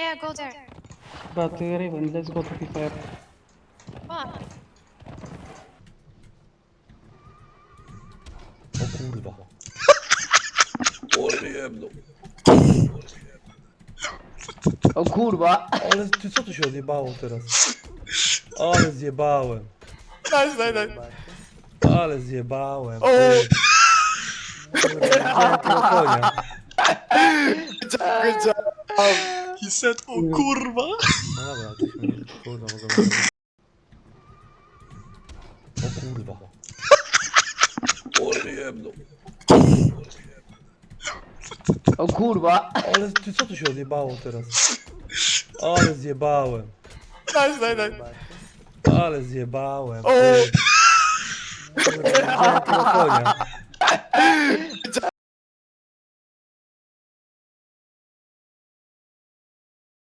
yeah, go there. But Raven, let's go to P5. What? O kurwa. O jebno. O kurwa! Ale ty co tu się odjebało teraz? Ale zjebałem. Ale zjebałem. Ty. Kurwa, widziałem tego konia. Good job. He said, o kurwa. No dobra, coś mi kurwa mogę zrobić. O kurwa. O jebno. O kurwa! Ale ty co tu się odjebało teraz? Ale zjebałem. Ale zjebałem. Ty. Kurwa, widziałem tego konia.